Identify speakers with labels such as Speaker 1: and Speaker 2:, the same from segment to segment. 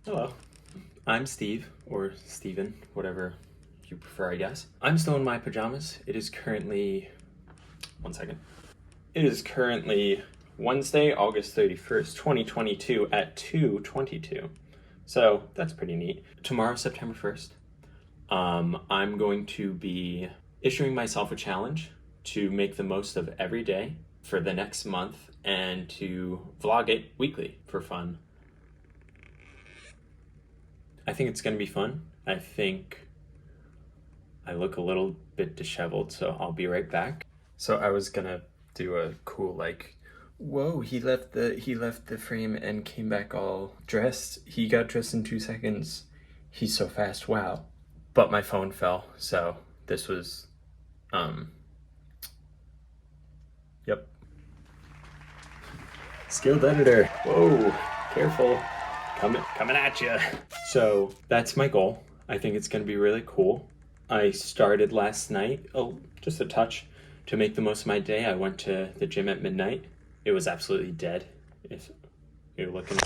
Speaker 1: Hello, I'm Steve, or Steven, whatever you prefer, I guess. I'm still in my pajamas. It is currently, one second. It is currently Wednesday, August 31st, 2022 at 2:22. So that's pretty neat. Tomorrow, September 1st, I'm going to be issuing myself a challenge to make the most of every day for the next month and to vlog it weekly for fun. I think it's going to be fun. I think I look a little bit disheveled, so I'll be right back. So I was going to do a cool whoa, he left the frame and came back all dressed. He got dressed in 2 seconds. He's so fast. Wow. But my phone fell, so this was yep. Skilled editor. Whoa, careful. Coming at you. So that's my goal. I think it's going to be really cool. I started last night, just a touch, to make the most of my day. I went to the gym at midnight. It was absolutely dead, if you're looking.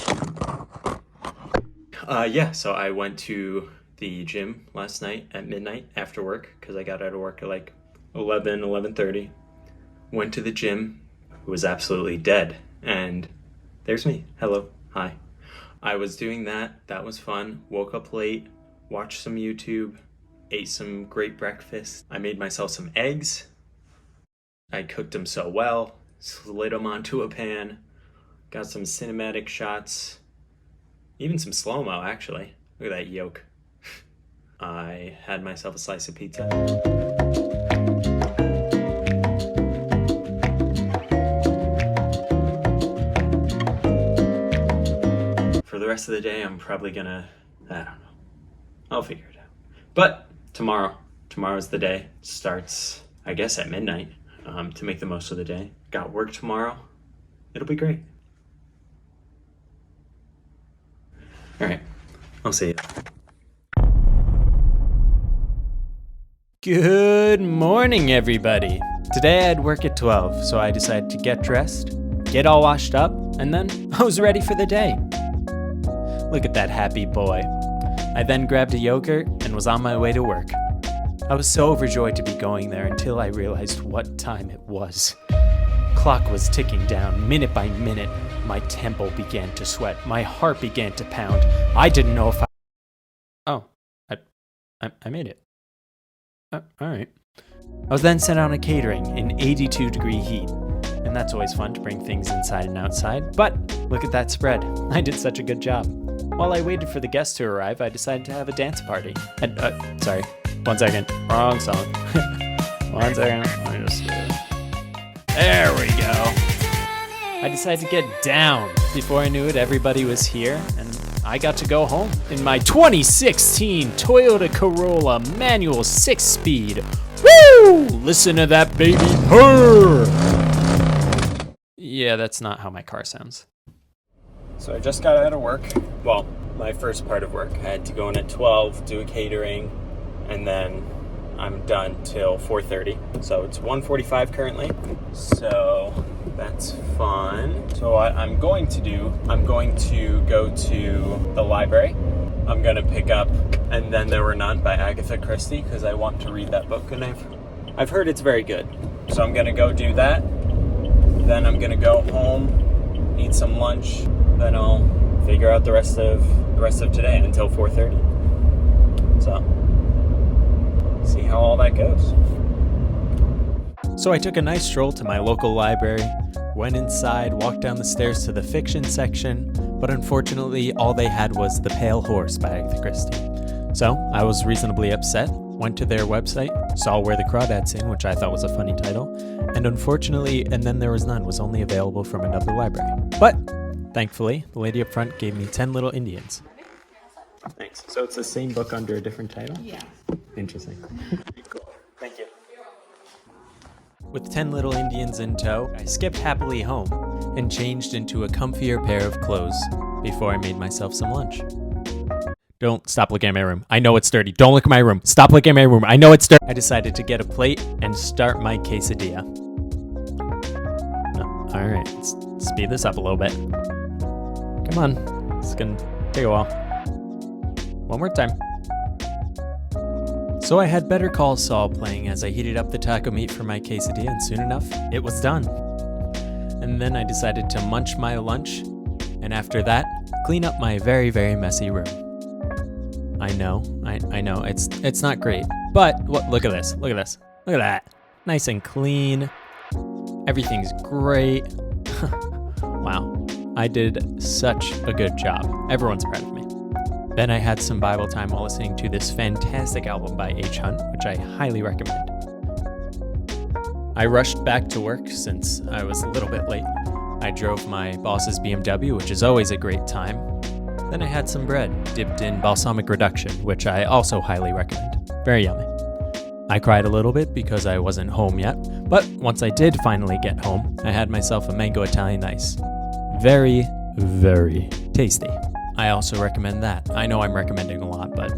Speaker 1: So I went to the gym last night at midnight after work, because I got out of work at like 11:30. Went to the gym. It was absolutely dead. And there's me. Hello. Hi. I was doing that. That was fun. Woke up late, watched some YouTube, ate some great breakfast. I made myself some eggs. I cooked them so well, slid them onto a pan, got some cinematic shots, even some slow-mo actually. Look at that yolk. I had myself a slice of pizza. For the rest of the day, I'm probably gonna, I don't know. I'll figure it out. But tomorrow's the day. Starts, I guess, at midnight, to make the most of the day. Got work tomorrow. It'll be great. All right, I'll see you.
Speaker 2: Good morning, everybody. Today I had work at 12, so I decided to get dressed, get all washed up, and then I was ready for the day. Look at that happy boy. I then grabbed a yogurt and was on my way to work. I was so overjoyed to be going there until I realized what time it was. Clock was ticking down minute by minute. My temple began to sweat. My heart began to pound. I didn't know if I made it. All right. I was then sent on a catering in 82-degree heat. And that's always fun to bring things inside and outside. But look at that spread. I did such a good job. While I waited for the guests to arrive, I decided to have a dance party. And, sorry. 1 second. Wrong song. 1 second. There we go. I decided to get down. Before I knew it, everybody was here, and I got to go home in my 2016 Toyota Corolla manual 6-speed. Woo! Listen to that baby purr! Yeah, that's not how my car sounds. So I just got out of work. Well, my first part of work. I had to go in at 12, do a catering, and then I'm done till 4:30. So it's 1:45 currently. So that's fun. So what I'm going to do, I'm going to go to the library. I'm going to pick up And Then There Were None by Agatha Christie, because I want to read that book, and I've heard it's very good. So I'm going to go do that. Then I'm going to go home, eat some lunch, then I'll figure out the rest of today until 4:30. So, see how all that goes. So I took a nice stroll to my local library, went inside, walked down the stairs to the fiction section, but unfortunately all they had was The Pale Horse by Agatha Christie. So I was reasonably upset, went to their website, saw Where the Crawdads Sing, which I thought was a funny title, and unfortunately And Then There Was None was only available from another library. But thankfully, the lady up front gave me 10 Little Indians. Thanks. So it's the same book under a different title?
Speaker 3: Yeah.
Speaker 2: Interesting. Cool. Thank you. With 10 Little Indians in tow, I skipped happily home and changed into a comfier pair of clothes before I made myself some lunch. Don't stop looking at my room. I know it's dirty. Don't look at my room. Stop looking at my room. I know it's dirty. I decided to get a plate and start my quesadilla. Oh, all right, let's speed this up a little bit. Come on, it's gonna take a while.
Speaker 3: One more time. So I had Better Call Saul playing as I heated up the taco meat for my quesadilla, and soon enough, it was done. And then I decided to munch my lunch, and after that, clean up my very, very messy room. I know, it's not great, but look at this, look at that. Nice and clean, everything's great. Wow, I did such a good job. Everyone's proud of me. Then I had some Bible time while listening to this fantastic album by H. Hunt, which I highly recommend. I rushed back to work since I was a little bit late. I drove my boss's BMW, which is always a great time. Then I had some bread dipped in balsamic reduction, which I also highly recommend. Very yummy. I cried a little bit because I wasn't home yet, but once I did finally get home, I had myself a mango Italian ice. Very, very tasty. I also recommend that. I know I'm recommending a lot, but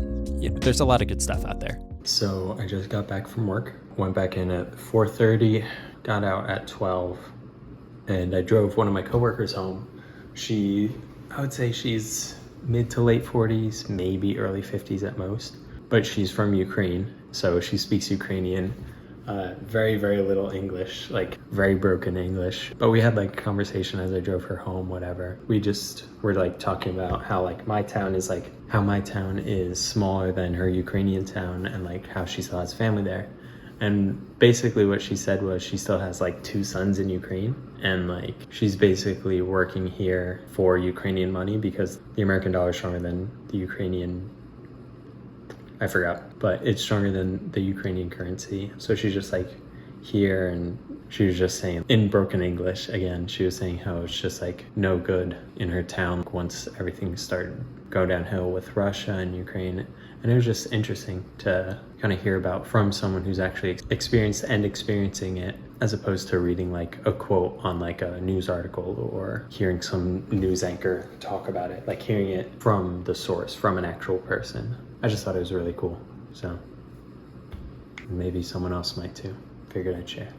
Speaker 3: there's a lot of good stuff out there.
Speaker 1: So I just got back from work, went back in at 4:30, got out at 12, and I drove one of my coworkers home. I would say she's mid to late 40s, maybe early 50s at most, but she's from Ukraine, so she speaks Ukrainian. Very, very little English, like very broken English. But we had like a conversation as I drove her home, whatever. We just were like talking about how my town is smaller than her Ukrainian town, and like how she still has family there. And basically what she said was she still has like 2 sons in Ukraine, and like she's basically working here for Ukrainian money because the American dollar is stronger than the Ukrainian, I forgot, but it's stronger than the Ukrainian currency. So she's just like here, and she was just saying in broken English again, she was saying how it's just like no good in her town once everything started go downhill with Russia and Ukraine. And it was just interesting to kind of hear about from someone who's actually experiencing it, as opposed to reading like a quote on like a news article or hearing some news anchor talk about it, like hearing it from the source, from an actual person. I just thought it was really cool. So maybe someone else might too. Figured I'd share.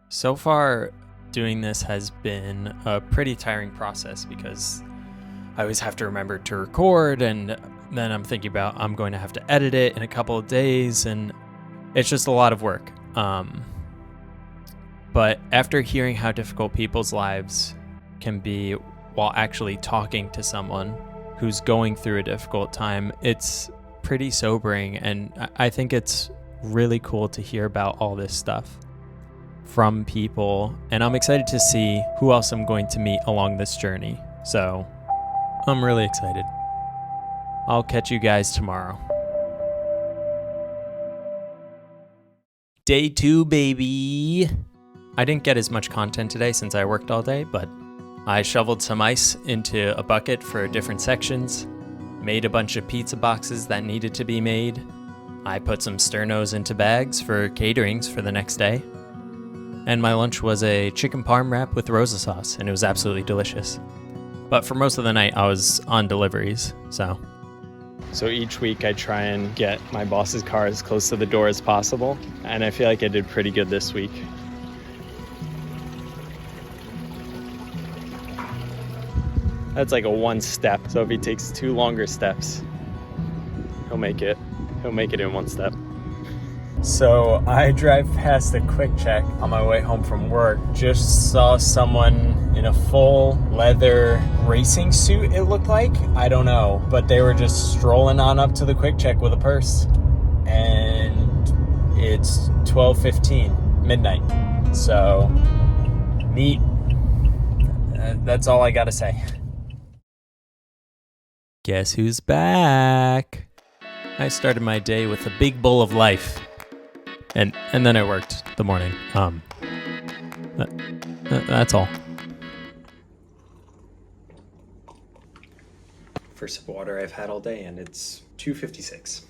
Speaker 3: So far, doing this has been a pretty tiring process because I always have to remember to record, and then I'm thinking about I'm going to have to edit it in a couple of days, and it's just a lot of work. But after hearing how difficult people's lives can be while actually talking to someone who's going through a difficult time, it's pretty sobering, and I think it's really cool to hear about all this stuff from people, and I'm excited to see who else I'm going to meet along this journey. So I'm really excited. I'll catch you guys tomorrow. Day 2, baby. I didn't get as much content today since I worked all day, but I shoveled some ice into a bucket for different sections, made a bunch of pizza boxes that needed to be made. I put some sternos into bags for caterings for the next day. And my lunch was a chicken parm wrap with rosa sauce, and it was absolutely delicious. But for most of the night, I was on deliveries, so each week I try and get my boss's car as close to the door as possible, and I feel like I did pretty good this week. That's like a 1 step, so if he takes 2 longer steps, he'll make it in 1 step. So I drive past a Quick Check on my way home from work. Just saw someone in a full leather racing suit, it looked like. I don't know, but they were just strolling on up to the Quick Check with a purse. And it's 12:15, midnight. So, neat. That's all I gotta say. Guess who's back? I started my day with a big bowl of life. And then I worked the morning. That's all.
Speaker 1: First sip of water I've had all day, and it's 2:56.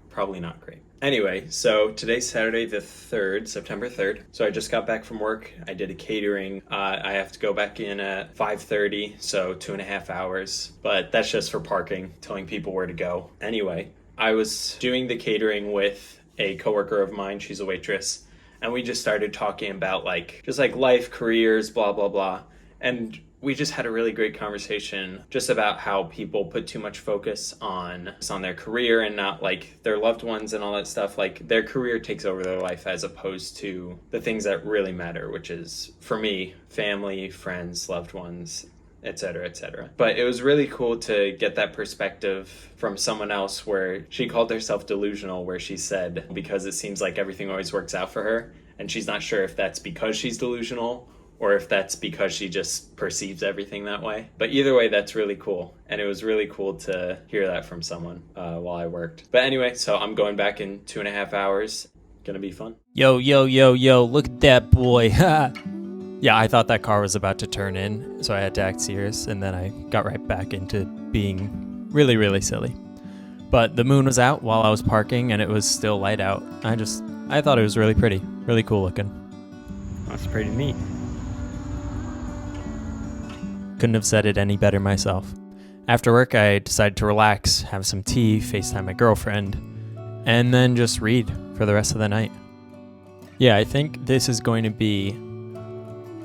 Speaker 1: Probably not great. Anyway, so today's Saturday the 3rd, September 3rd. So I just got back from work. I did a catering. I have to go back in at 5:30, so 2.5 hours. But that's just for parking, telling people where to go. Anyway, I was doing the catering with a coworker of mine. She's a waitress, and we just started talking about life, careers, blah blah blah. And we just had a really great conversation just about how people put too much focus on their career and not like their loved ones and all that stuff. Like their career takes over their life as opposed to the things that really matter, which is, for me, family, friends, loved ones, etc., etc. But it was really cool to get that perspective from someone else where she called herself delusional, where she said, because it seems like everything always works out for her, and she's not sure if that's because she's delusional or if that's because she just perceives everything that way. But either way, that's really cool. And it was really cool to hear that from someone while I worked. But anyway, so I'm going back in 2.5 hours. Gonna be fun.
Speaker 3: Yo, look at that boy. Yeah, I thought that car was about to turn in, so I had to act serious, and then I got right back into being really, really silly. But the moon was out while I was parking, and it was still light out. I thought it was really pretty, really cool looking.
Speaker 2: That's pretty neat.
Speaker 3: Couldn't have said it any better myself. After work, I decided to relax, have some tea, FaceTime my girlfriend, and then just read for the rest of the night. Yeah, I think this is going to be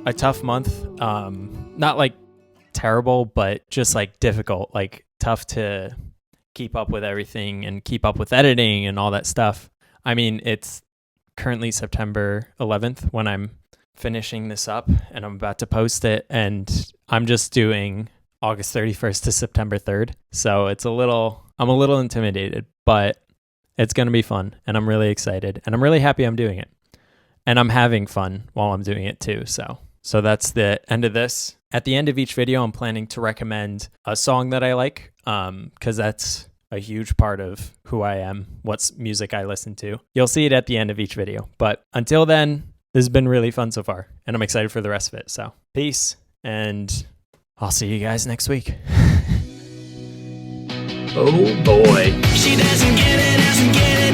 Speaker 3: a tough month. Not like terrible, but just like difficult, like tough to keep up with everything and keep up with editing and all that stuff. I mean, it's currently September 11th when I'm finishing this up and I'm about to post it, and I'm just doing August 31st to September 3rd. So I'm a little intimidated, but it's going to be fun and I'm really excited and I'm really happy I'm doing it. And I'm having fun while I'm doing it too. So that's the end of this. At the end of each video, I'm planning to recommend a song that I like, because that's a huge part of who I am, what music I listen to. You'll see it at the end of each video. But until then, this has been really fun so far, and I'm excited for the rest of it. So peace, and I'll see you guys next week.
Speaker 1: Oh boy.
Speaker 4: She doesn't get it.